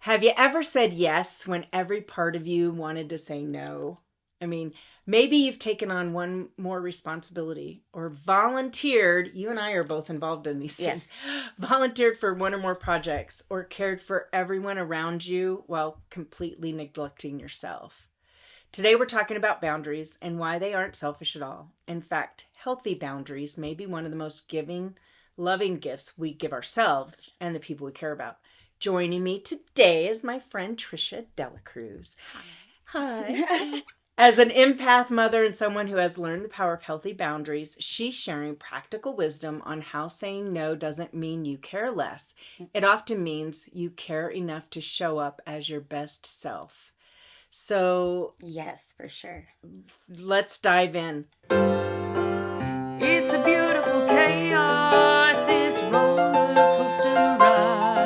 Have you ever said yes when every part of you wanted to say no? I mean, maybe you've taken on one more responsibility or volunteered. You and I are both involved in these things. Volunteered for one or more projects or cared for everyone around you while completely neglecting yourself. Today we're talking about boundaries and why they aren't selfish at all. In fact, healthy boundaries may be one of the most giving, loving gifts we give ourselves and the people we care about. Joining me today is my friend Trisha Delacruz. Hi. As an empath mother and someone who has learned the power of healthy boundaries, she's sharing practical wisdom on how saying no doesn't mean you care less. It often means you care enough to show up as your best self. So, yes, for sure. Let's dive in. It's a beautiful chaos, this roller coaster ride.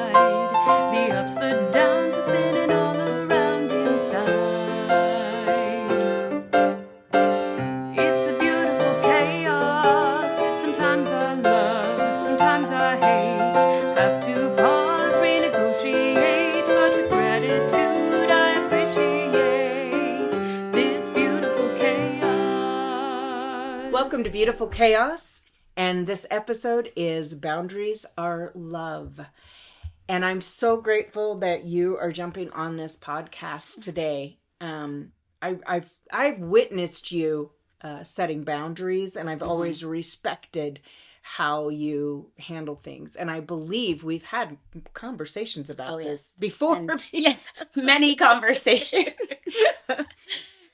The ups, the downs are spinning all around inside. It's a beautiful chaos. Sometimes I love, sometimes I hate. Have to pause, renegotiate, but with gratitude I appreciate this beautiful chaos. Welcome to Beautiful Chaos, and this episode is Boundaries Are Love. And I'm so grateful that you are jumping on this podcast today. I've witnessed you setting boundaries, and I've always respected how you handle things. And I believe we've had conversations about this before. And, yes, many conversations.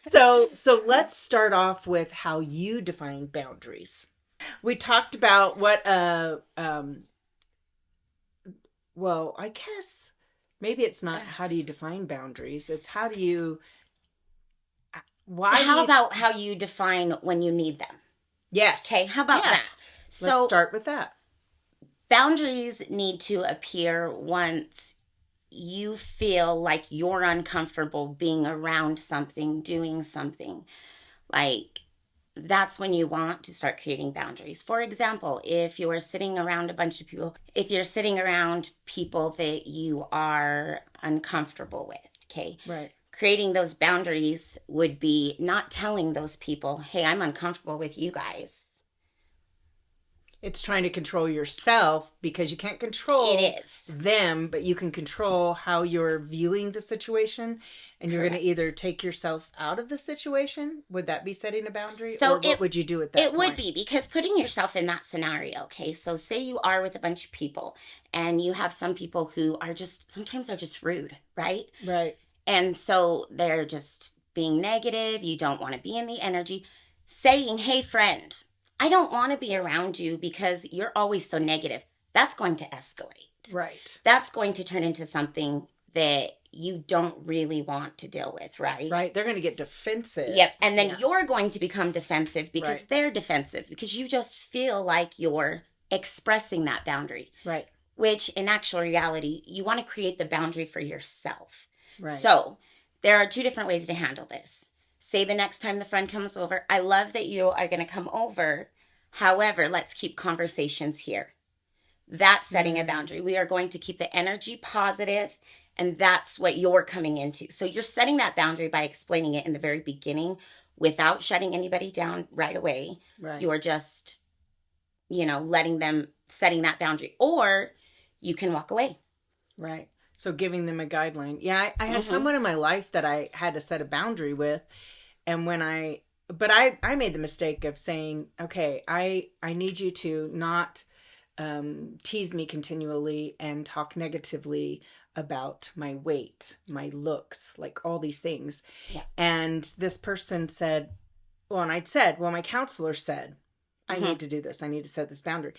So let's start off with how you define boundaries. We talked about what well, I guess maybe it's not how do you define boundaries. It's how do you about how you define when you need them? Yes. Okay, how about that? Let's start with that. Boundaries need to appear once you feel like you're uncomfortable being around something, doing something. Like, that's when you want to start creating boundaries. For example, if you are sitting around a bunch of people, if you're sitting around people that you are uncomfortable with, okay? Right. Creating those boundaries would be not telling those people, hey, I'm uncomfortable with you guys. It's trying to control yourself because you can't control them, but you can control how you're viewing the situation. And you're going to either take yourself out of the situation. Would that be setting a boundary? So or what would you do at that point? It would be, because putting yourself in that scenario, okay? So say you are with a bunch of people and you have some people who are sometimes they're just rude, right? Right. And so they're just being negative. You don't want to be in the energy. Saying, hey, friend, I don't want to be around you because you're always so negative. That's going to escalate. Right. That's going to turn into something that you don't really want to deal with, right? Right. They're going to get defensive. Yep. And then you're going to become defensive because they're defensive, because you just feel like you're expressing that boundary. Right. Which in actual reality, you want to create the boundary for yourself. Right. So there are two different ways to handle this. Say the next time the friend comes over, I love that you are going to come over. However, let's keep conversations here. That's setting a boundary. We are going to keep the energy positive, and that's what you're coming into. So you're setting that boundary by explaining it in the very beginning without shutting anybody down right away. Right. You're just, letting them, setting that boundary. Or you can walk away. Right. So giving them a guideline. Yeah, I had someone in my life that I had to set a boundary with. And I made the mistake of saying, okay, I need you to not tease me continually and talk negatively about my weight, my looks, like all these things. Yeah. And this person said, my counselor said, I need to do this. I need to set this boundary.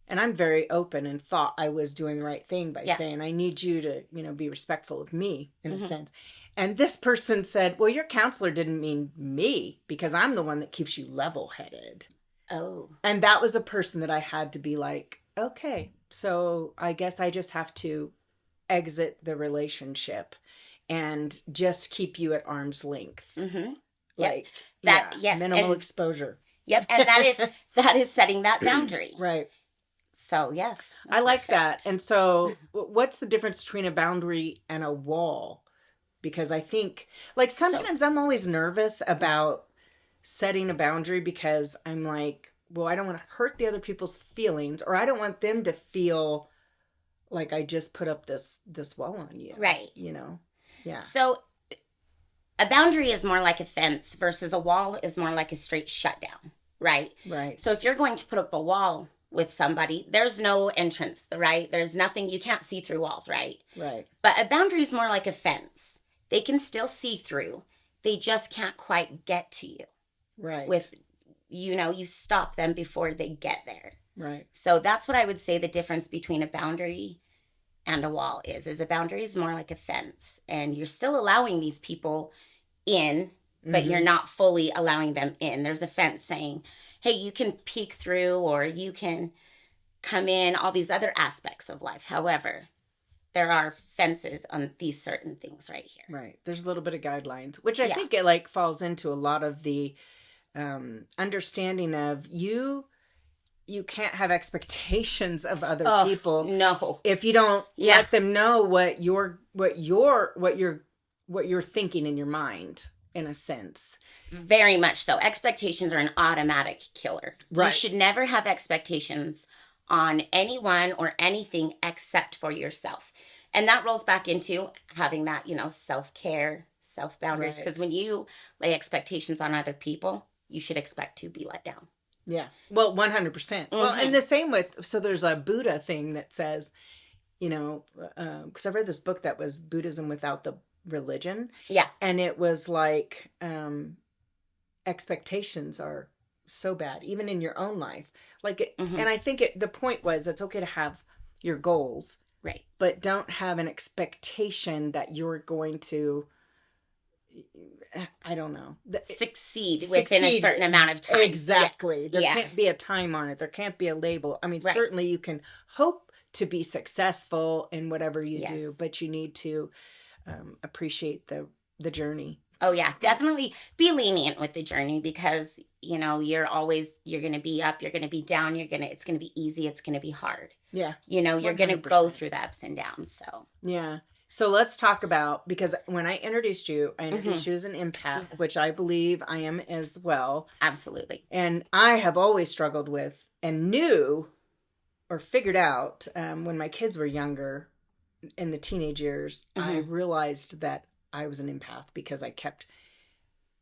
And I'm very open and thought I was doing the right thing by saying, I need you to, be respectful of me in a sense. And this person said, well, your counselor didn't mean me because I'm the one that keeps you level-headed. Oh. And that was a person that I had to be like, okay, so I guess I just have to exit the relationship and just keep you at arm's length. Mm-hmm. Like, yes. Minimal exposure. Yep. And that is setting that boundary. Right. So, yes. I like that. Perfect. And so what's the difference between a boundary and a wall? Because I think, like, sometimes I'm always nervous about setting a boundary because I'm like, well, I don't want to hurt the other people's feelings, or I don't want them to feel like I just put up this wall on you. Right. You know? Yeah. So, a boundary is more like a fence versus a wall is more like a straight shutdown, right? Right. So, if you're going to put up a wall with somebody, there's no entrance, right? There's nothing, you can't see through walls, right? Right. But a boundary is more like a fence. They can still see through. They just can't quite get to you. Right. With, you stop them before they get there. Right. So that's what I would say the difference between a boundary and a wall is a boundary is more like a fence. And you're still allowing these people in, but you're not fully allowing them in. There's a fence saying, hey, you can peek through or you can come in, all these other aspects of life. However, there are fences on these certain things right here. Right. There's a little bit of guidelines, which I think it like falls into a lot of the understanding of you can't have expectations of other people. No. If you don't let them know what you're thinking in your mind, in a sense. Very much so. Expectations are an automatic killer. Right. You should never have expectations on anyone or anything except for yourself. And that rolls back into having that, self-care, self-boundaries. Because when you lay expectations on other people, you should expect to be let down. Yeah. Well, 100%. Well, and the same so there's a Buddha thing that says, because I read this book that was Buddhism without the religion. Yeah. And it was like, expectations are so bad, even in your own life. Like, and I think the point was it's okay to have your goals. Right. But don't have an expectation that you're going to, I don't know. Succeed within a certain amount of time. Exactly. Yes. There can't be a time on it. There can't be a label. I mean, certainly you can hope to be successful in whatever you do, but you need to appreciate the journey. Oh, yeah. Definitely be lenient with the journey because, you're going to be up, you're going to be down, it's going to be easy, it's going to be hard. Yeah. You're going to go through the ups and downs. So, yeah. So let's talk about, because when I introduced you as an empath, which I believe I am as well. Absolutely. And I have always struggled with and knew or figured out when my kids were younger in the teenage years, I realized that I was an empath because I kept,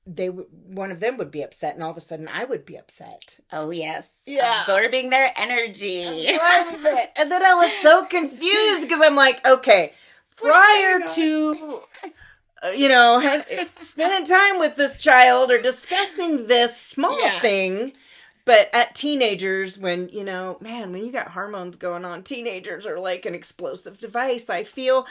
one of them would be upset and all of a sudden I would be upset. Oh, yes. Yeah. Absorbing their energy. And then I was so confused because I'm like, okay, prior to, spending time with this child or discussing this small thing, but at teenagers, when, when you got hormones going on, teenagers are like an explosive device, I feel.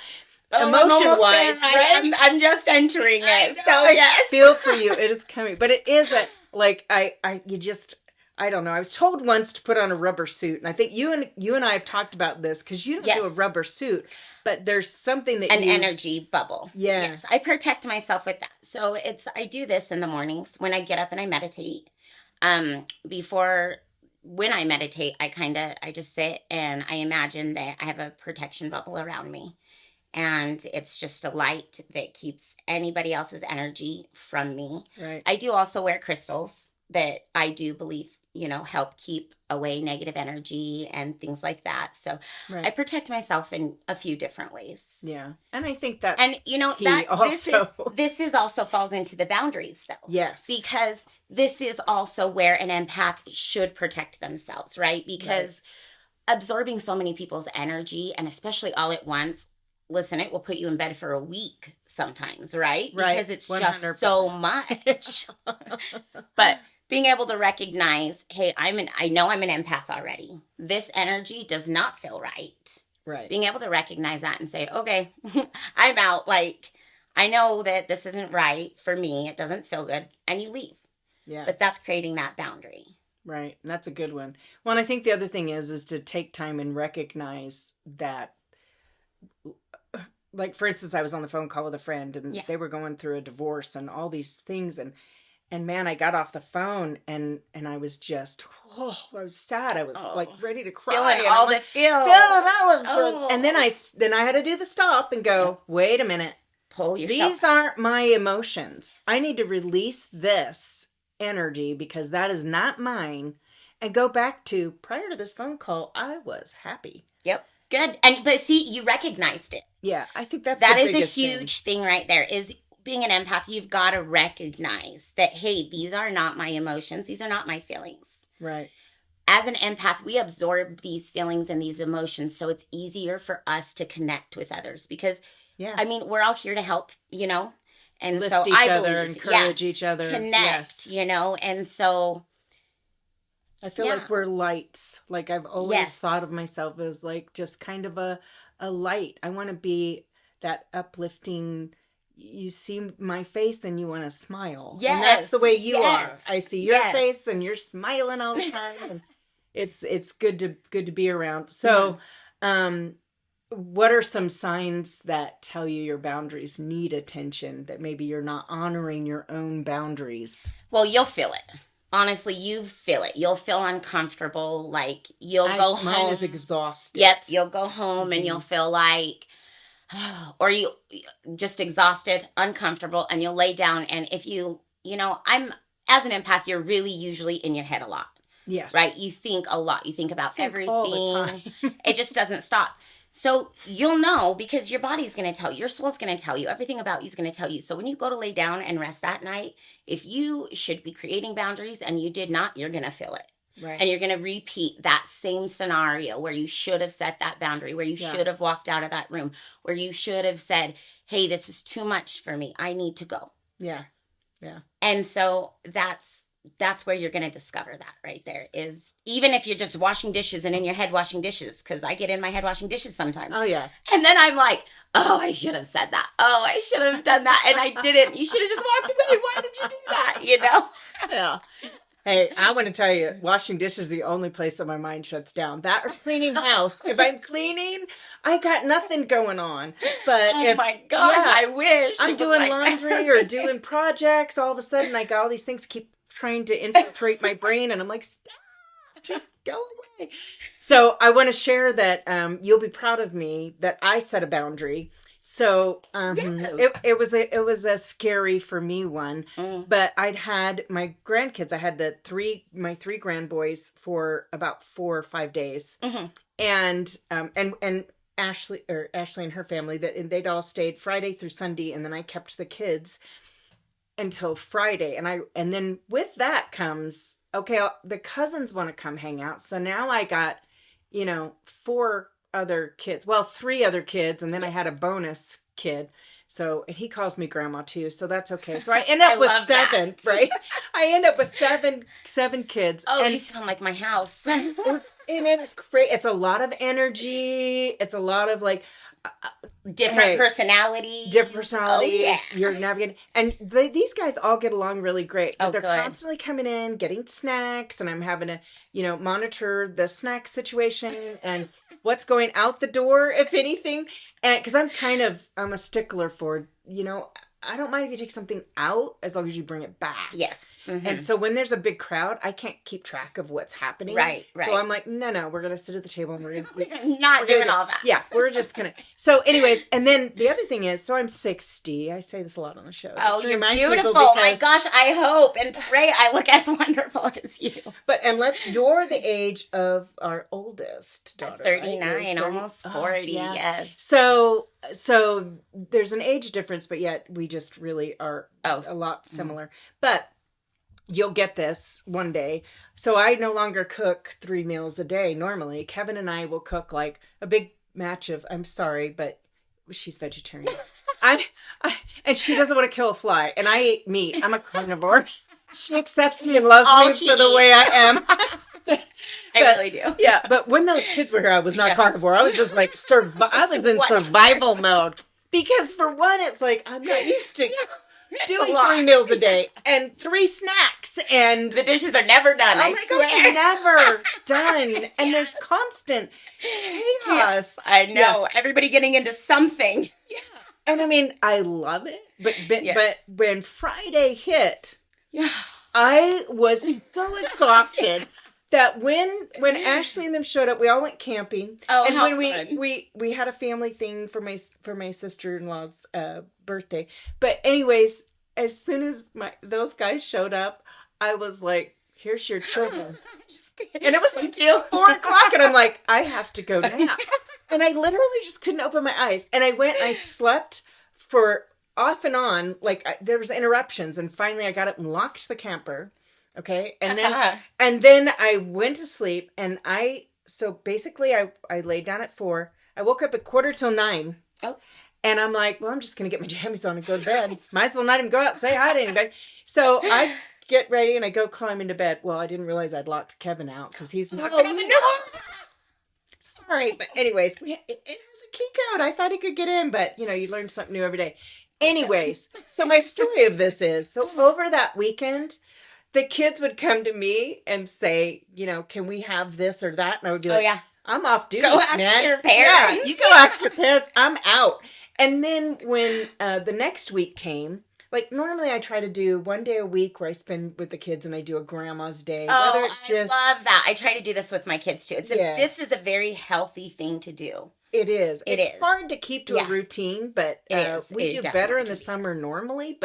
Emotion-wise, right? I'm just entering it. So, yes. I feel for you. It is coming. But it is that, like, I don't know. I was told once to put on a rubber suit. And I think you and I have talked about this because you don't do a rubber suit. But there's something that An energy bubble. Yes. I protect myself with that. So, I do this in the mornings when I get up and I meditate. When I meditate, I just sit and I imagine that I have a protection bubble around me. And it's just a light that keeps anybody else's energy from me. Right. I do also wear crystals that I do believe, help keep away negative energy and things like that. So I protect myself in a few different ways. Yeah. And I think that's key also. This is also falls into the boundaries though. Yes. Because this is also where an empath should protect themselves, right? Because absorbing so many people's energy and especially all at once, listen, it will put you in bed for a week sometimes, right? Because it's 100%. Just so much. But being able to recognize, hey, I know I'm an empath already. This energy does not feel right. Right. Being able to recognize that and say, okay, I'm out. Like, I know that this isn't right for me. It doesn't feel good. And you leave. Yeah. But that's creating that boundary. Right. And that's a good one. Well, and I think the other thing is to take time and recognize that. Like, for instance, I was on the phone call with a friend and they were going through a divorce and all these things. And man, I got off the phone and I was just, I was sad. I was like ready to cry. Feeling all the feels. And then I had to do the stop and go, wait a minute. Pull yourself. These aren't my emotions. I need to release this energy because that is not mine. And go back to prior to this phone call, I was happy. Yep. Good. But see, you recognized it. Yeah, I think that is a huge thing right there. Is being an empath, you've got to recognize that, hey, these are not my emotions. These are not my feelings. Right. As an empath, we absorb these feelings and these emotions, so it's easier for us to connect with others because, I mean, we're all here to help, you know? And lift so each I other, believe, encourage each other. Connect, you know? And so I feel like we're lights. Like I've always thought of myself as like just kind of a light. I want to be that uplifting. You see my face and you want to smile. Yes. And that's the way you are. I see your face and you're smiling all the time. And it's good to be around. So, what are some signs that tell you your boundaries need attention, that maybe you're not honoring your own boundaries? Well, you'll feel it. Honestly, you feel it. You'll feel uncomfortable. Like you'll go home. Mine is exhausted. Yep. You'll go home and you'll feel like, or you just exhausted, uncomfortable, and you'll lay down. And if as an empath, you're really usually in your head a lot. Yes. Right? You think a lot. You think about everything. All the time. It just doesn't stop. So you'll know because your body's going to tell you, your soul's going to tell you, everything about you is going to tell you. So when you go to lay down and rest that night, if you should be creating boundaries and you did not, you're going to feel it. Right. And you're going to repeat that same scenario where you should have set that boundary, where you should have walked out of that room, where you should have said, hey, this is too much for me. I need to go. Yeah. Yeah. And so that's where you're going to discover that right there is even if you're just washing dishes and in your head washing dishes, because I get in my head washing dishes sometimes. Oh, yeah. And then I'm like, oh, I should have said that. Oh, I should have done that. And I didn't. You should have just walked away. Why did you do that? You know? Yeah. Hey, I want to tell you, washing dishes is the only place that my mind shuts down. That or cleaning house. If I'm cleaning, I got nothing going on. But my gosh, I wish. I'm doing laundry or doing projects, all of a sudden I got all these things keep trying to infiltrate my brain, and I'm like, stop, just go away. So I want to share that you'll be proud of me that I set a boundary. So it was a scary for me one, but I'd had my grandkids. I had my three grandboys for about 4 or 5 days, and Ashley and her family they'd all stayed Friday through Sunday, and then I kept the kids until Friday, and then with that comes the cousins want to come hang out. So now I got 4 other kids. Well, 3 other kids, and then I had a bonus kid. So, and he calls me grandma too, so that's okay. So I end up with 7, right? I end up with seven kids. Oh, and you sound like my house. It's great. It's a lot of energy. It's a lot of like different personalities. Oh, yeah. You're navigating, and these guys all get along really great. But they're constantly coming in, getting snacks, and I'm having to, monitor the snack situation and what's going out the door, if anything. And because I'm a stickler for, I don't mind if you take something out as long as you bring it back. Yes. Mm-hmm. And so when there's a big crowd, I can't keep track of what's happening. Right. So I'm like, no, we're going to sit at the table and we're not doing all that. Yeah, we're just going to. So anyways, and then the other thing is, so I'm 60. I say this a lot on the show. Oh, you're beautiful. My gosh, I hope and pray I look as wonderful as you. But, you're the age of our oldest daughter. 39, right? almost 40, yes. So there's an age difference, but yet we just really are a lot similar. But you'll get this one day. So I no longer cook 3 meals a day. Normally, Kevin and I will cook like a big match of, I'm sorry, but she's vegetarian. And she doesn't want to kill a fly. And I eat meat. I'm a carnivore. She accepts me and loves me for the way I am. I really do. Yeah, but when those kids were here, I was not carnivore. I was just like, I was in survival mode. Because for one, it's like, I'm not used to doing 3 meals a day and 3 snacks. And the dishes are never done, I swear. Gosh, never done. And there's constant chaos. I know. Yeah. Everybody getting into something. Yeah. And I mean, I love it. But when Friday hit, Yeah. I was so exhausted that when Ashley and them showed up, we all went camping. Oh, and how when fun. we had a family thing for my sister-in-law's birthday. But anyways, as soon as those guys showed up, I was like, "Here's your children." And it was like 4:00, and I'm like, "I have to go nap." And I literally just couldn't open my eyes. And I went and I slept for off and on, like there was interruptions, and finally I got up and locked the camper. Okay. And then I went to sleep, and so basically I laid down at 4. I woke up at 9:15. Oh. And I'm like, well, I'm just going to get my jammies on and go to bed. Might as well not even go out and say hi to anybody. So I get ready and I go climb into bed. Well, I didn't realize I'd locked Kevin out because he's not going to the door. Sorry. But anyways, it was a key code. I thought he could get in, but you learn something new every day. Anyways, so my story of this is, so over that weekend, the kids would come to me and say, can we have this or that? And I would be like, yeah. I'm off duty, Go ask man. your parents. Yeah, you go ask your parents. I'm out. And then when the next week came, like normally I try to do one day a week where I spend with the kids and I do a grandma's day. Oh, whether it's just, I love that. I try to do this with my kids too. This is a very healthy thing to do. It is. It it's is. hard to keep to a routine, but we do better in the summer normally.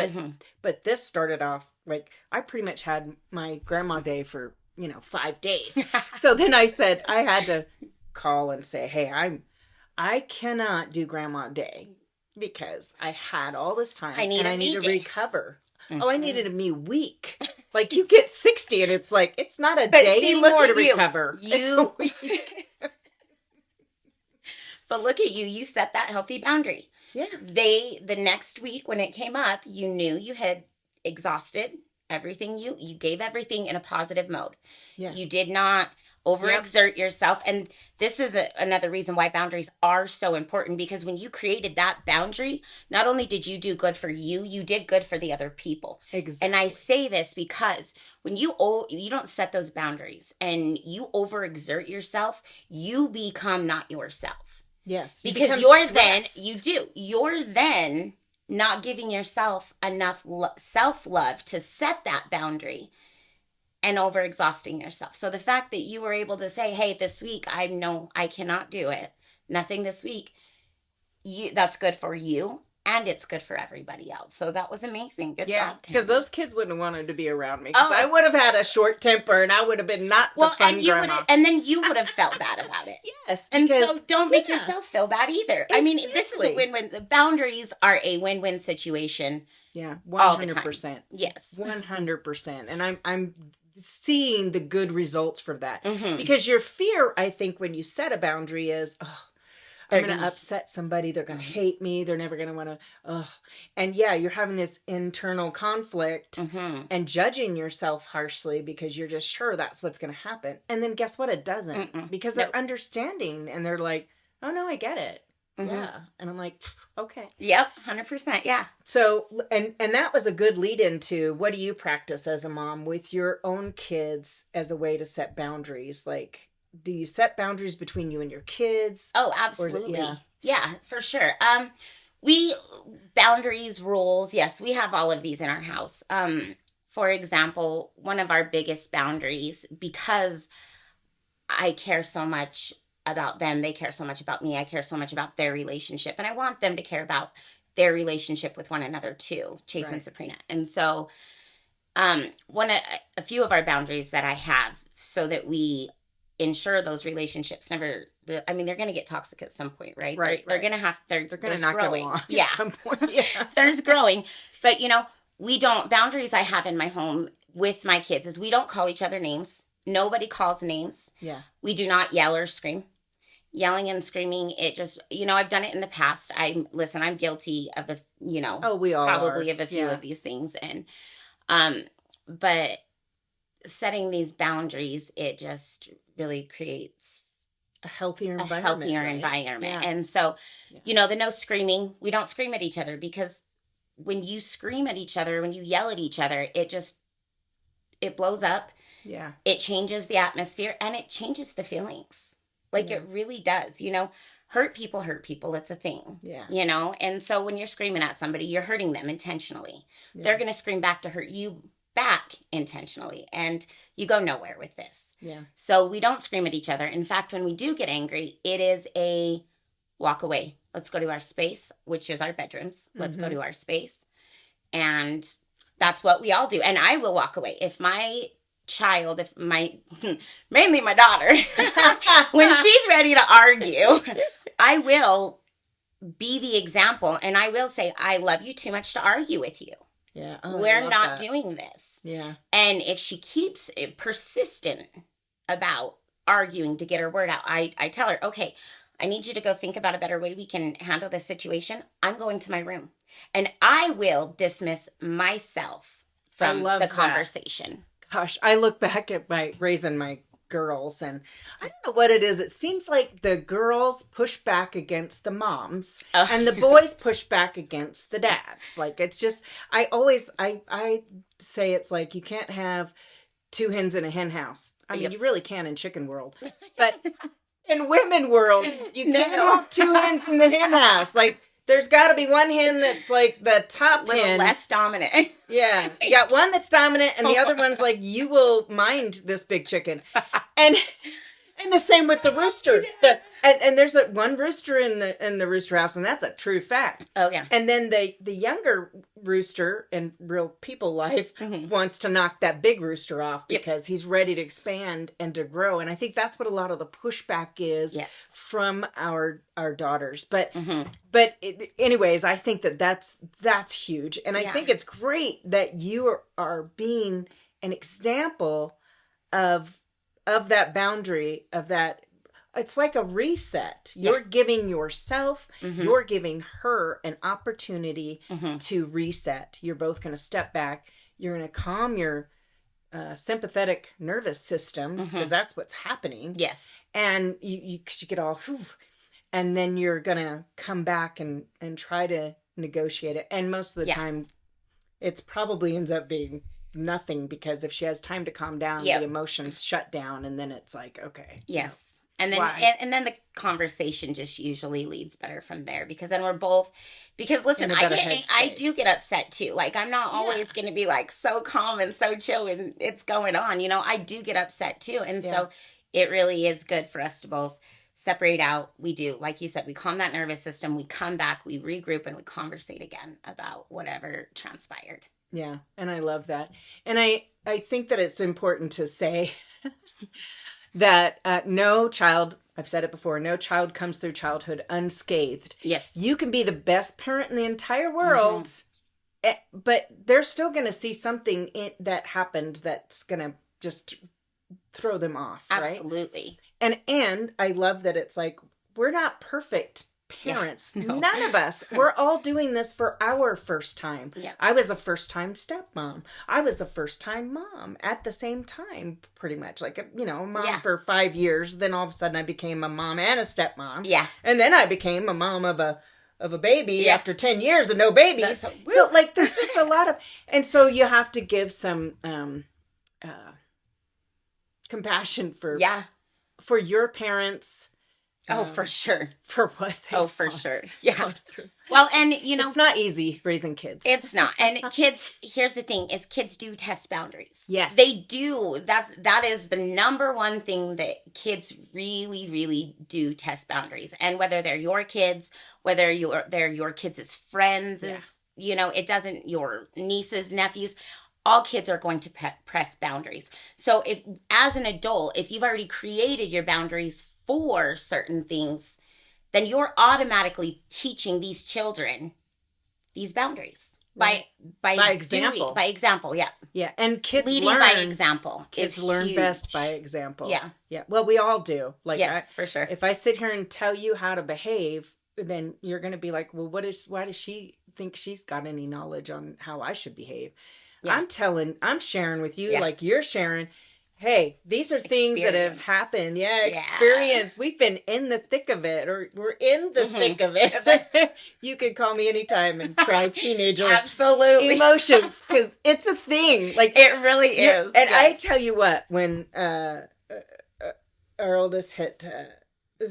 But this started off like I pretty much had my grandma day for 5 days. So then I said I had to call and say, hey, I cannot do grandma day because I had all this time I need to recover. Mm-hmm. Oh, I needed a me week. Like you get 60 and it's like it's not a day anymore to recover. It's a week. But look at you. You set that healthy boundary. Yeah. The next week when it came up, you knew you had exhausted everything. You gave everything in a positive mode. Yeah. You did not overexert yourself. And this is another reason why boundaries are so important, because when you created that boundary, not only did you do good for you, you did good for the other people. Exactly. And I say this because when you don't set those boundaries and you overexert yourself, you become not yourself. Yes. Because you're then not giving yourself enough self-love to set that boundary and overexhausting yourself. So the fact that you were able to say, hey, this week, I know I cannot do it. Nothing this week. That's good for you. And it's good for everybody else. So that was amazing. Good job, Tammy. Because those kids wouldn't have wanted to be around me. Because I would have had a short temper and I would have been not the fun grandma. And then you would have felt bad about it. Yes. And so don't make yourself feel bad either. Exactly. I mean, this is a win-win. The boundaries are a win-win situation. Yeah, 100%. All the time. Yes. 100%. And I'm seeing the good results for that. Mm-hmm. Because your fear, I think, when you set a boundary is, I'm going to upset somebody. They're going to hate me. They're never going to want to, And you're having this internal conflict and judging yourself harshly because you're just sure that's what's going to happen. And then guess what? It doesn't. Because they're understanding and they're like, oh, no, I get it. Mm-hmm. Yeah. And I'm like, okay. Yep. 100%. Yeah. So, and that was a good lead into what do you practice as a mom with your own kids as a way to set boundaries? Like, do you set boundaries between you and your kids? Oh, absolutely. Yeah, for sure. Boundaries, rules. Yes, we have all of these in our house. For example, one of our biggest boundaries, because I care so much about them, they care so much about me, I care so much about their relationship, and I want them to care about their relationship with one another too, Chase and Sabrina. And so a few of our boundaries that I have so that we ensure those relationships never, I mean, they're going to get toxic at some point, right? They're going to have, they're going to not growing. At some point. Yeah. There's growing. But, boundaries I have in my home with my kids is we don't call each other names. Nobody calls names. Yeah. We do not yell or scream. Yelling and screaming, it just, I've done it in the past. I'm guilty of we all probably are. Of a few of these things. And, but setting these boundaries, it just really creates a healthier environment. Yeah. And so, the no screaming, we don't scream at each other because when you scream at each other, when you yell at each other, it blows up. Yeah. It changes the atmosphere and it changes the feelings. Like it really does, hurt people. It's a thing, and so when you're screaming at somebody, you're hurting them intentionally. Yeah. They're going to scream back to hurt you back intentionally, and you go nowhere with this. Yeah. So we don't scream at each other. In fact, when we do get angry, it is a walk away. Let's go to our space, which is our bedrooms. Let's go to our space. And that's what we all do. And I will walk away. If my child, mainly my daughter, when she's ready to argue, I will be the example. And I will say, I love you too much to argue with you. Yeah. Oh, We're not doing this. Yeah. And if she keeps persistent about arguing to get her word out, I tell her, okay, I need you to go think about a better way we can handle this situation. I'm going to my room. And I will dismiss myself from the conversation. Gosh, I look back at raising my girls, and I don't know what it is. It seems like the girls push back against the moms, and the boys push back against the dads. Like, it's just, I say it's like you can't have two hens in a hen house. I mean, you really can in chicken world, but in women world, you can't have two hens in the hen house. Like, there's got to be one hen that's like the top hen. Less dominant. Yeah. You got one that's dominant and the other one's like, you will mind this big chicken. And the same with the rooster. And there's one rooster in the rooster house, and that's a true fact. Oh, yeah. And then the younger rooster in real people life wants to knock that big rooster off because he's ready to expand and to grow. And I think that's what a lot of the pushback is from our daughters. But anyways, I think that's huge. And I think it's great that you are being an example of that boundary, of that. It's like a reset. You're giving yourself, you're giving her an opportunity to reset. You're both going to step back. You're going to calm your sympathetic nervous system, because that's what's happening. Yes. And you get all, and then you're going to come back and try to negotiate it. And most of the time, it's probably ends up being nothing, because if she has time to calm down, the emotions shut down, and then it's like, okay. Yes. And then and then the conversation just usually leads better from there, because then we're both, because listen, I do get upset too. Like, I'm not always going to be like so calm and so chill when it's going on. You know, I do get upset too. And so it really is good for us to both separate out. We do, like you said, we calm that nervous system. We come back, we regroup, and we conversate again about whatever transpired. Yeah. And I love that. And I think that it's important to say that no child, I've said it before, no child comes through childhood unscathed. Yes. You can be the best parent in the entire world, but they're still going to see something that happened that's going to just throw them off. Absolutely. Right? And I love that it's like, we're not perfect parents. Yeah, no. None of us. We're all doing this for our first time. Yeah. I was a first time stepmom. I was a first time mom at the same time, pretty much. Like, mom for 5 years. Then all of a sudden I became a mom and a stepmom. Yeah. And then I became a mom of a baby after 10 years of no babies. So like, there's just a lot of, and so you have to give some compassion for your parents. Oh, for sure. For what they for sure. Yeah. Well, and it's not easy raising kids. It's not. And kids, here's the thing, is kids do test boundaries. Yes. They do. That is the number one thing, that kids really, really do test boundaries. And whether they're your kids, whether they're your kids' friends, it doesn't, your nieces, nephews, all kids are going to press boundaries. So if, as an adult, if you've already created your boundaries for certain things, then you're automatically teaching these children these boundaries by example. By example, yeah. And kids leading learn by example. Kids learn best by example. Yeah. Well, we all do. Like, yes, for sure. If I sit here and tell you how to behave, then you're going to be like, well, why does she think she's got any knowledge on how I should behave? Yeah. I'm sharing with you, like you're sharing. Hey, these are things that have happened. Yeah, experience. We've been in the thick of it, or we're in the thick of it. You can call me anytime and cry teenager. Absolutely. Emotions, because it's a thing. Like, it really is. And I tell you what, when our oldest hit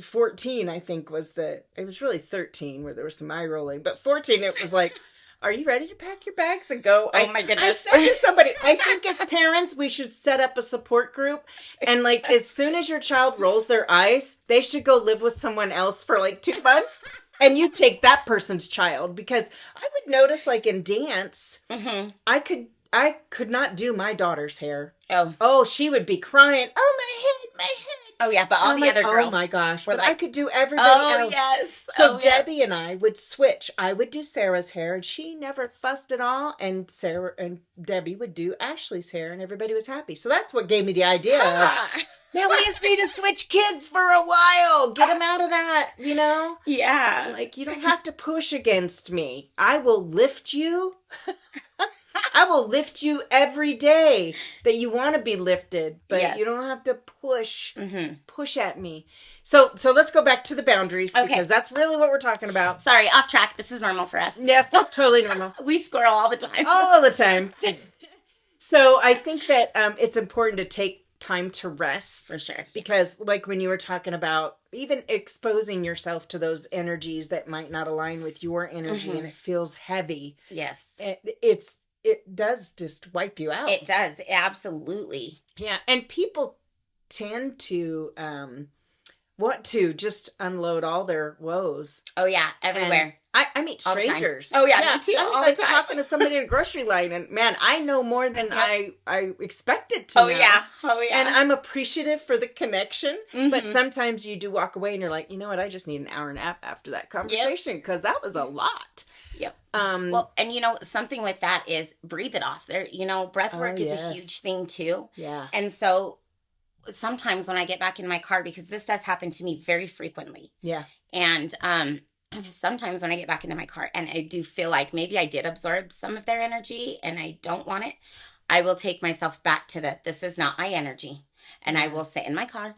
14, I think it was really 13 where there was some eye rolling, but 14, it was like, are you ready to pack your bags and go? Oh my goodness. I said to somebody, I think as parents, we should set up a support group. And like, as soon as your child rolls their eyes, they should go live with someone else for like 2 months. And you take that person's child. Because I would notice like in dance, I could not do my daughter's hair. Oh, she would be crying. Oh, my head. Oh, yeah, but all the other girls. Oh, my gosh. But like, I could do everybody else. Yes. So Debbie and I would switch. I would do Sarah's hair, and she never fussed at all. And Sarah and Debbie would do Ashley's hair, and everybody was happy. So that's what gave me the idea. Now we just need to switch kids for a while. Get them out of that, you know? Yeah. Like, you don't have to push against me. I will lift you. I will lift you every day that you want to be lifted, but you don't have to push at me. So let's go back to the boundaries because that's really what we're talking about. Sorry, off track. This is normal for us. Yes, totally normal. We squirrel all the time. All the time. So I think that it's important to take time to rest. For sure. Because like when you were talking about even exposing yourself to those energies that might not align with your energy and it feels heavy. Yes. It does just wipe you out. It does. Absolutely. Yeah. And people tend to want to just unload all their woes. Oh, yeah. Everywhere. I meet strangers. Oh, yeah. Me too. I'm all like the time. talking to somebody in a grocery line and man, I know more than I expected to know. Yeah. Oh, yeah. And I'm appreciative for the connection. But sometimes you do walk away and you're like, you know what? I just need an hour nap after that conversation because that was a lot. Yep. Well, and you know, something with that is breathe it off. There, you know, breath work is a huge thing too. Yeah. And so sometimes when I get back in my car, because this does happen to me very frequently. Yeah. And sometimes when I get back into my car and I do feel like maybe I did absorb some of their energy and I don't want it, I will take myself back to this is not my energy. And I will sit in my car,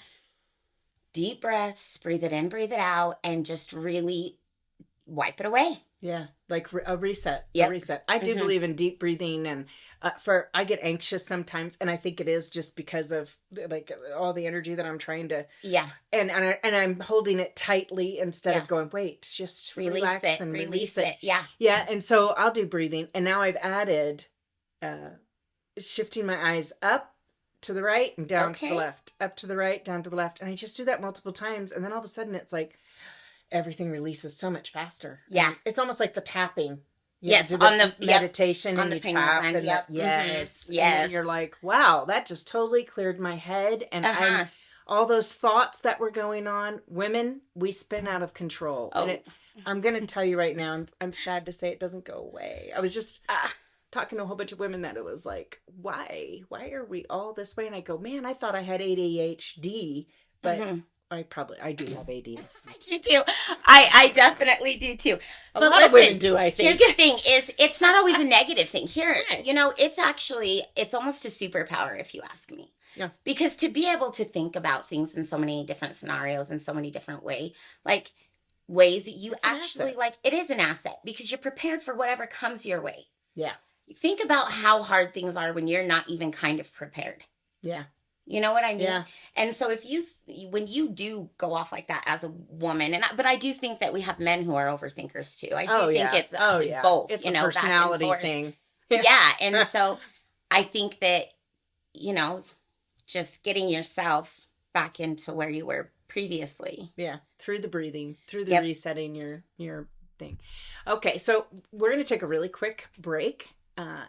deep breaths, breathe it in, breathe it out, and just really wipe it away. Yeah, like a reset. Yep. A reset. I do believe in deep breathing, and I get anxious sometimes, and I think it is just because of like all the energy that I'm trying to. Yeah. And I'm holding it tightly instead of going, wait, just relax and release it. Yeah. Yeah, and so I'll do breathing, and now I've added shifting my eyes up to the right and down to the left, up to the right, down to the left, and I just do that multiple times, and then all of a sudden it's like. Everything releases so much faster. Yeah. It's almost like the tapping. Yes, on the meditation on and the you tap. And yes. Yes. And you're like, wow, that just totally cleared my head. And all those thoughts that were going on, women, we spin out of control. Oh. And I'm going to tell you right now, I'm sad to say it doesn't go away. I was just talking to a whole bunch of women that it was like, why are we all this way? And I go, man, I thought I had ADHD, but... I do have AD. I do too. I definitely do too. But a lot of women do, I think. Here's the thing is it's not always a negative thing. Here, you know, it's almost a superpower if you ask me. Yeah. Because to be able to think about things in so many different scenarios in so many different ways that you actually it is an asset because you're prepared for whatever comes your way. Yeah. Think about how hard things are when you're not even kind of prepared. Yeah. You know what I mean? Yeah. And so when you do go off like that as a woman, but I do think that we have men who are overthinkers too. I do think it's both. It's a personality thing. Yeah. And so I think that, you know, just getting yourself back into where you were previously. Yeah. Through the breathing, through the resetting your thing. Okay. So we're going to take a really quick break.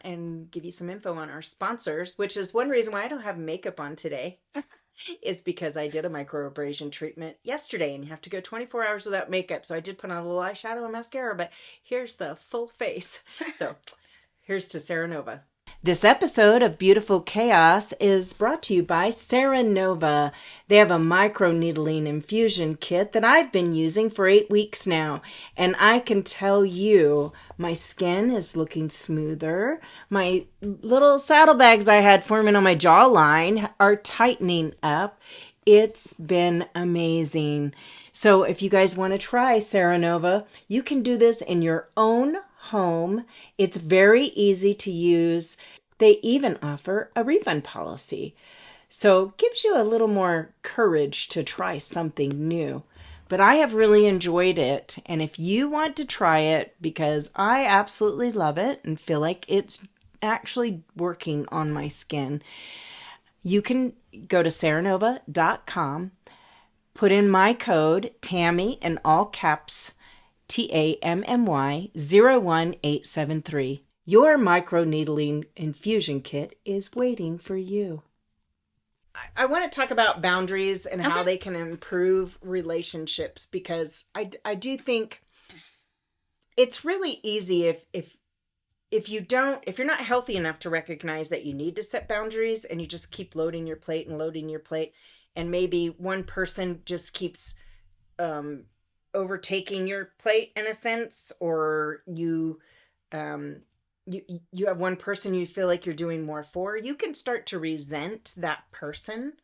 And give you some info on our sponsors, which is one reason why I don't have makeup on today is because I did a microabrasion treatment yesterday and you have to go 24 hours without makeup. So I did put on a little eyeshadow and mascara, but here's the full face. So here's to Sarah Nova. This episode of Beautiful Chaos is brought to you by Sarah Nova. They have a microneedling infusion kit that I've been using for 8 weeks now. And I can tell you, my skin is looking smoother. My little saddlebags I had forming on my jawline are tightening up. It's been amazing. So if you guys want to try Sarah Nova, you can do this in your own home. It's very easy to use. They even offer a refund policy. So it gives you a little more courage to try something new. But I have really enjoyed it. And if you want to try it, because I absolutely love it and feel like it's actually working on my skin, you can go to ceranova.com, put in my code, Tammy, in all caps, TAMMY 01873. Your microneedling infusion kit is waiting for you. I want to talk about boundaries and how they can improve relationships, because I do think it's really easy if you're not healthy enough to recognize that you need to set boundaries, and you just keep loading your plate, and maybe one person just keeps overtaking your plate in a sense, or you have one person you feel like you're doing more for, you can start to resent that person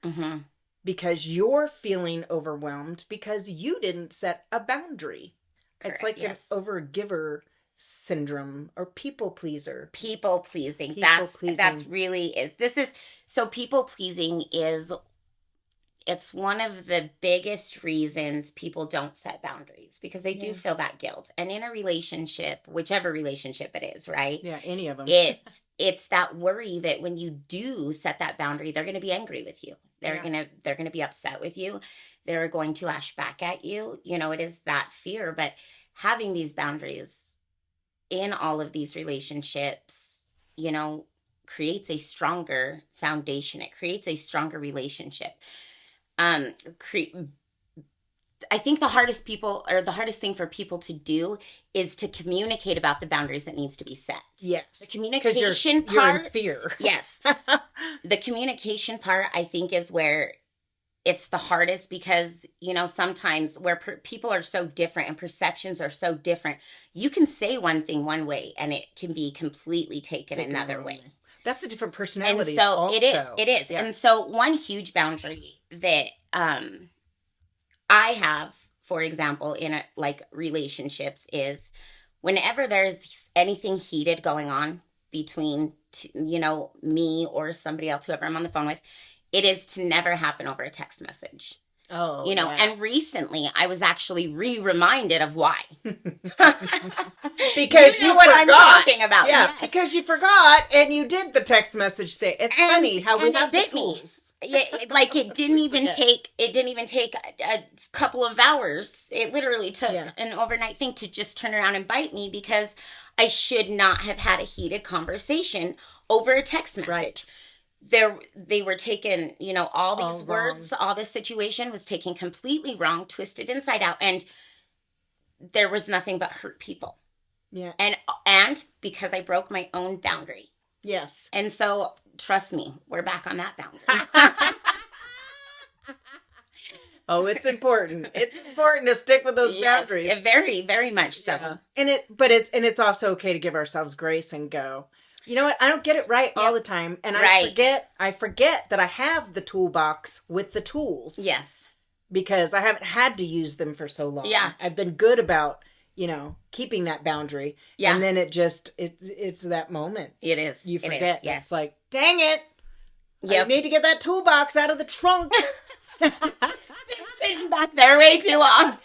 because you're feeling overwhelmed because you didn't set a boundary. Correct, it's like an overgiver syndrome or people pleaser. People pleasing. That's really is. So people pleasing it's one of the biggest reasons people don't set boundaries, because they do feel that guilt. And in a relationship, whichever relationship it is, right? Yeah, any of them. It's that worry that when you do set that boundary, they're going to be angry with you. They're going to be upset with you. They're going to lash back at you. It is that fear. But having these boundaries in all of these relationships, creates a stronger foundation. It creates a stronger relationship. I think the hardest thing for people to do is to communicate about the boundaries that needs to be set. Yes. The communication part. You're in fear. Yes. The communication part, I think, is where it's the hardest, because, sometimes where people are so different and perceptions are so different, you can say one thing one way and it can be completely taken another way. That's a different personality. And so also. It is. Yeah. And so one huge boundary that I have, for example, in relationships, is whenever there's anything heated going on between, me or somebody else, whoever I'm on the phone with, it is to never happen over a text message. Oh, and recently I was actually reminded of why. Because you know what I'm talking about. Yeah, yes. Because you forgot and you did the text message thing. It's funny how we have the tools. Yeah, it didn't even take a couple of hours. It literally took an overnight thing to just turn around and bite me, because I should not have had a heated conversation over a text message. Right. They were taken, all these words, all this situation was taken completely wrong, twisted inside out, and there was nothing but hurt people. Yeah. And because I broke my own boundary. Yes. And so, trust me, we're back on that boundary. Oh, it's important. It's important to stick with those boundaries. Very, very much so. Yeah. And it's also okay to give ourselves grace and go, you know what? I don't get it right all the time. And I forget that I have the toolbox with the tools. Yes. Because I haven't had to use them for so long. Yeah. I've been good about, keeping that boundary. Yeah. And then it's that moment. It is. You forget. It is. Yes. It's like, dang it. Yep. I need to get that toolbox out of the trunk. Been sitting back there way too long.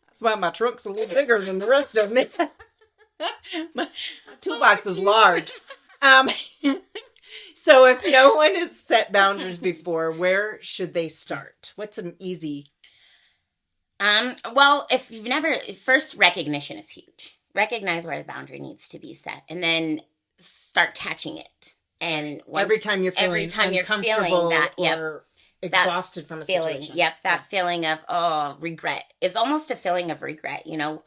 That's why my trunk's a little bigger than the rest of me. My toolbox is large. So if no one has set boundaries before, where should they start? What's an easy? Well, if you've never, first, recognition is huge. Recognize where the boundary needs to be set, and then start catching it. And every time you're feeling that, or exhausted from a situation. That feeling of regret is almost a feeling of regret. Yeah,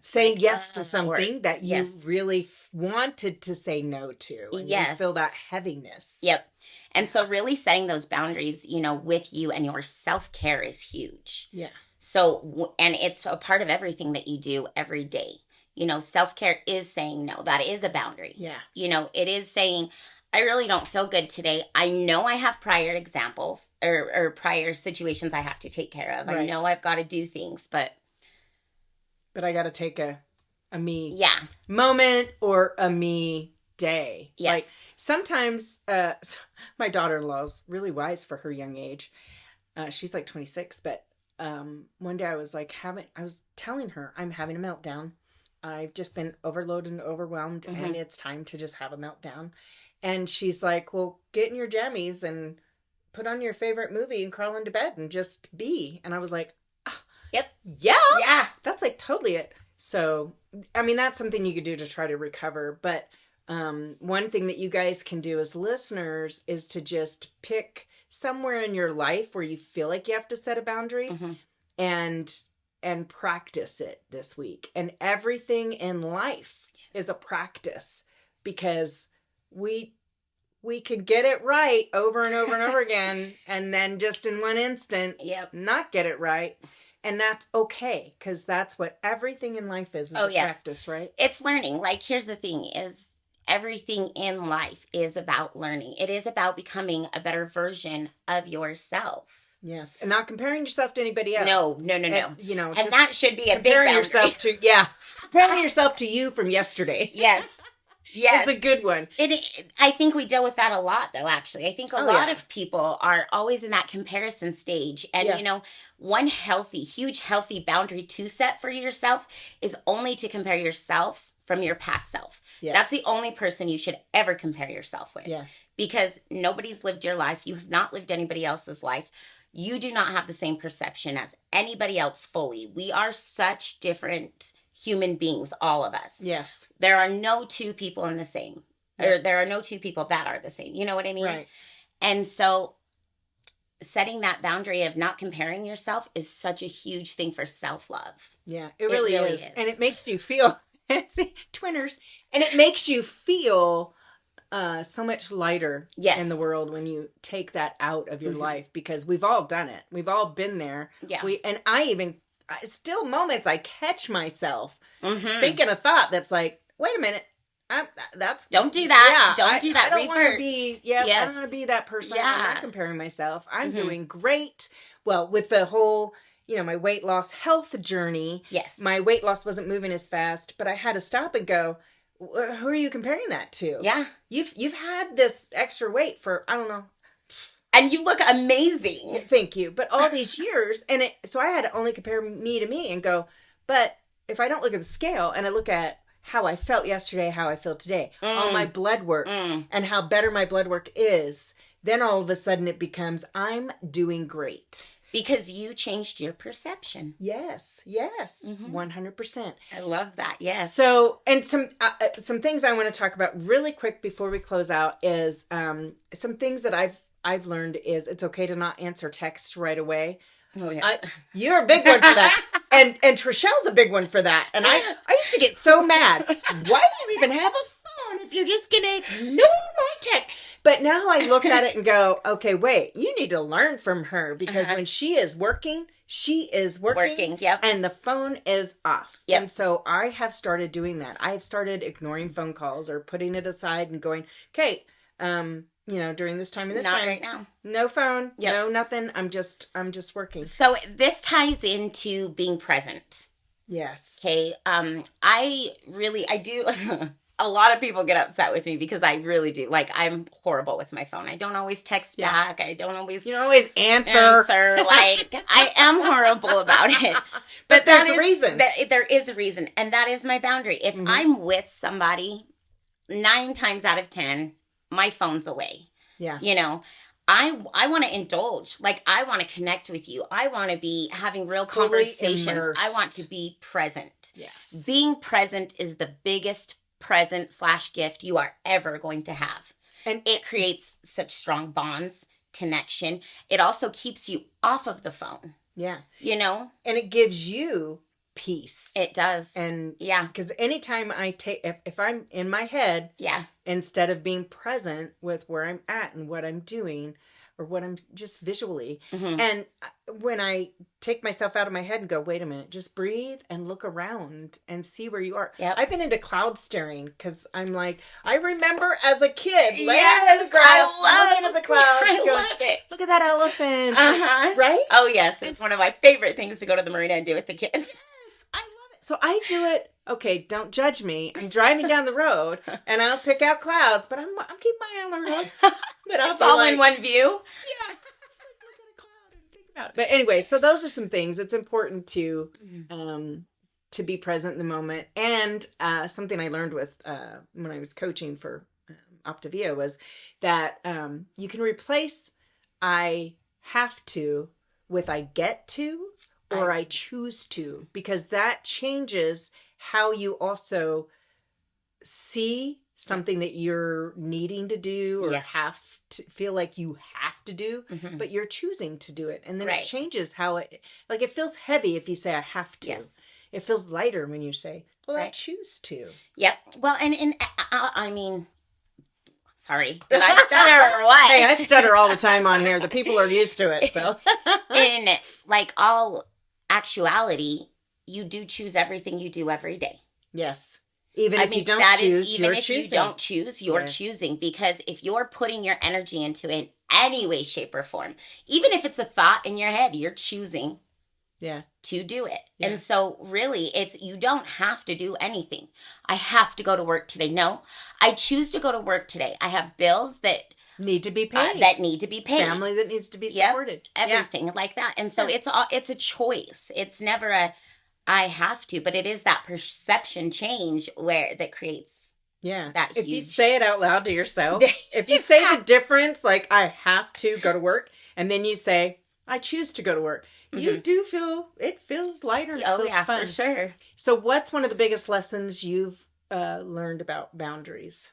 saying yes to something that you really wanted to say no to. And you feel that heaviness. Yep. And so really setting those boundaries, with you and your self-care is huge. Yeah. So, and it's a part of everything that you do every day. Self-care is saying no. That is a boundary. Yeah. It is saying, I really don't feel good today. I know I have prior examples or prior situations I have to take care of. Right. I know I've got to do things, but I got to take a me moment or a me day. Yes. Like sometimes my daughter-in-law's really wise for her young age. She's like 26, but one day I was telling her I'm having a meltdown. I've just been overloaded and overwhelmed, and it's time to just have a meltdown. And she's like, well, get in your jammies and put on your favorite movie and crawl into bed and just be. And I was like, yep. Yeah. That's like totally it. So, I mean, that's something you could do to try to recover. But one thing that you guys can do as listeners is to just pick somewhere in your life where you feel like you have to set a boundary and practice it this week. And everything in life is a practice, because we could get it right over and over and over again, and then just in one instant, not get it right. And that's okay, because that's what everything in life is practice, right? It's learning. Like, here's the thing is, everything in life is about learning. It is about becoming a better version of yourself. Yes, and not comparing yourself to anybody else. No. And, you know, and that should be a big comparing boundary. yourself to comparing yourself to you from yesterday. Yes. Is a good one. I think we deal with that a lot, though, actually. I think a lot of people are always in that comparison stage. And, you know, one huge healthy boundary to set for yourself is only to compare yourself from your past self. Yes. That's the only person you should ever compare yourself with. Yeah. Because nobody's lived your life. You have not lived anybody else's life. You do not have the same perception as anybody else fully. We are such different human beings, all of us. Yes. There are no two people in the same. Or there are no two people that are the same. You know what I mean? Right. And so setting that boundary of not comparing yourself is such a huge thing for self-love. Yeah, it really is. And it makes you feel, see, twinners, and it makes you feel so much lighter in the world when you take that out of your life, because we've all done it. We've all been there. Yeah. Still moments I catch myself thinking a thought that's like, wait a minute, don't do that. Yeah, don't do that. I don't want to be. Yeah, I don't want to be that person. Yeah. I'm not comparing myself. I'm doing great. Well, with the whole, my weight loss health journey. Yes, my weight loss wasn't moving as fast, but I had to stop and go, who are you comparing that to? Yeah, you've had this extra weight for, I don't know. And you look amazing. Thank you. But all these years, so I had to only compare me to me and go, but if I don't look at the scale and I look at how I felt yesterday, how I feel today, all my blood work and how better my blood work is, then all of a sudden it becomes, I'm doing great. Because you changed your perception. Yes, 100%. I love that, yes. So, and some things I want to talk about really quick before we close out is some things that I've learned is it's okay to not answer text right away. Oh, yes. You're a big one for that. And Trishelle's a big one for that. And I used to get so mad. Why do you even have a phone if you're just going to ignore my text? But now I look at it and go, okay, wait, you need to learn from her, because when she is working, yep. And the phone is off. Yep. And so I have started doing that. I have started ignoring phone calls or putting it aside and going, okay, during this time and this Not time, right now. No phone, no nothing. I'm just working. So this ties into being present. Yes. Okay. I do. A lot of people get upset with me because I really do. Like, I'm horrible with my phone. I don't always text back. I don't always. You don't always answer. Like, I am horrible about it. But there's a reason. There is a reason. And that is my boundary. If I'm with somebody, 9 times out of 10, my phone's away. Yeah. I want to indulge. Like, I want to connect with you. I want to be having real fully conversations. immersed. I want to be present. Yes. Being present is the biggest present/gift you are ever going to have. And it creates such strong bonds, connection. It also keeps you off of the phone. Yeah. And it gives you peace. It does. And yeah. Because anytime I take, if I'm in my head, instead of being present with where I'm at and what I'm doing, or what I'm just visually, and when I take myself out of my head and go, wait a minute, just breathe and look around and see where you are. Yep. I've been into cloud staring because I'm like, I remember as a kid laying yes, in the grass, looking at the clouds, I going, love it. Look at that elephant, right? Oh yes, it's one of my favorite things to go to the marina and do with the kids. Yes, I love it. So I do it. Okay, don't judge me. I'm driving down the road and I'll pick out clouds, but I'm keeping my eye on the road. But it's all in one view. Yeah. Just like look at a cloud and think about it. But anyway, so those are some things. It's important to be present in the moment. And something I learned with when I was coaching for Optavia was that you can replace I have to with I get to or I choose to, because that changes how you also see something that you're needing to do or have to feel like you have to do, but you're choosing to do it. And then it changes how it feels heavy if you say I have to. Yes. It feels lighter when you say, well, I choose to. Yep. Well, and I mean, sorry, did I stutter or what? Hey, I stutter all the time on here. The people are used to it, so. In like all actuality, you do choose everything you do every day. Yes. Even if you don't choose, you're choosing. If you don't choose, you're choosing. Because if you're putting your energy into it in any way, shape, or form, even if it's a thought in your head, you're choosing to do it. Yeah. And so really, you don't have to do anything. I have to go to work today. No, I choose to go to work today. I have bills that need to be paid. Family that needs to be supported. Everything like that. And so it's a choice. It's never a I have to, but it is that perception change that creates that huge... If you say it out loud to yourself, if you say the difference, like I have to go to work, and then you say I choose to go to work, you do feel, it feels lighter and it feels fun. For sure. So what's one of the biggest lessons you've learned about boundaries?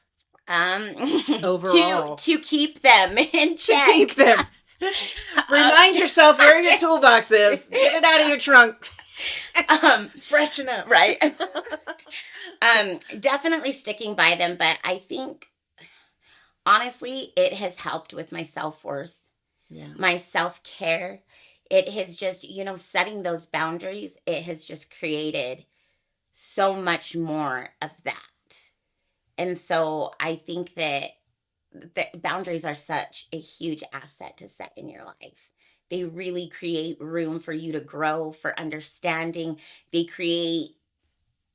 Overall. To keep them in check. To keep them. Remind yourself where your toolbox is. Get it out of your trunk. Freshen up. Right. Definitely sticking by them, but I think honestly it has helped with my self-worth, my self-care. It has just, setting those boundaries, it has just created so much more of that. And so I think that the boundaries are such a huge asset to set in your life. They really create room for you to grow, for understanding. They create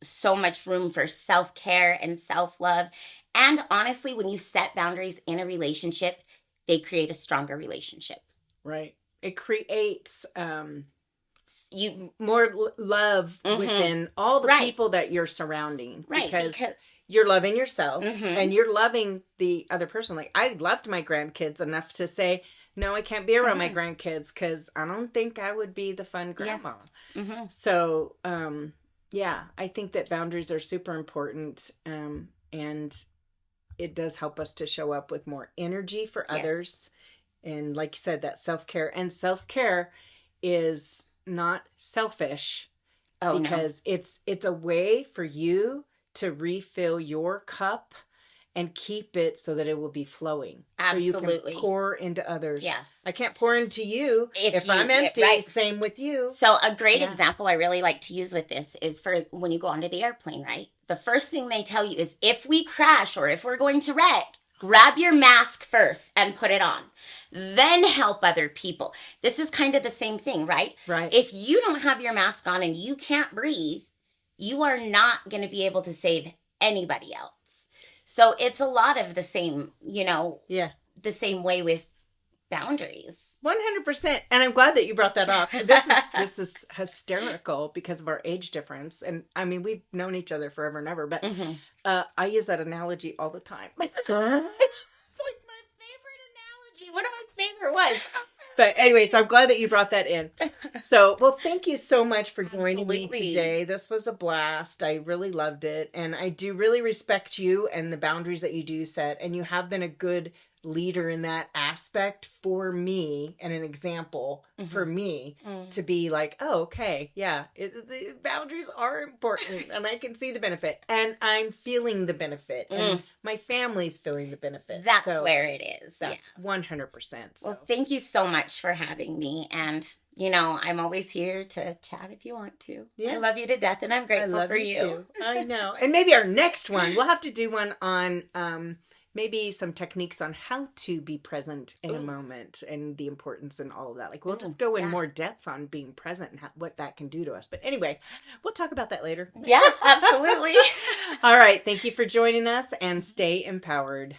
so much room for self-care and self-love. And honestly, when you set boundaries in a relationship, they create a stronger relationship. Right. It creates more love within all the people that you're surrounding. Right. Because you're loving yourself and you're loving the other person. Like I loved my grandkids enough to say, no, I can't be around my grandkids because I don't think I would be the fun grandma. Yes. So, I think that boundaries are super important. And it does help us to show up with more energy for others. And like you said, that self-care. And self-care is not selfish because it's a way for you to refill your cup and keep it so that it will be flowing. Absolutely. So you can pour into others. Yes. I can't pour into you if I'm empty. Right. Same with you. So a great example I really like to use with this is for when you go onto the airplane, right? The first thing they tell you is if we crash or if we're going to wreck, grab your mask first and put it on. Then help other people. This is kind of the same thing, right? Right. If you don't have your mask on and you can't breathe, you are not going to be able to save anybody else. So it's a lot of the same, the same way with boundaries. 100%. And I'm glad that you brought that up. This is hysterical because of our age difference. And I mean, we've known each other forever and ever, but I use that analogy all the time. It's like my favorite analogy. One of my favorite ones. But anyway, so I'm glad that you brought that in. So, well, thank you so much for joining me today. This was a blast. I really loved it. And I do really respect you and the boundaries that you do set. And you have been a good leader in that aspect for me and an example for me to be like, oh, okay, the boundaries are important and I can see the benefit and I'm feeling the benefit and my family's feeling the benefit. That's where it is. That's 100%. So. Well, thank you so much for having me. And, I'm always here to chat if you want to. Yeah. I love you to death and I'm grateful for you. Too. I know. And maybe our next one, we'll have to do one on maybe some techniques on how to be present in a moment and the importance and all of that. Like we'll just go in more depth on being present and what that can do to us. But anyway, we'll talk about that later. Yeah, absolutely. All right. Thank you for joining us and stay empowered.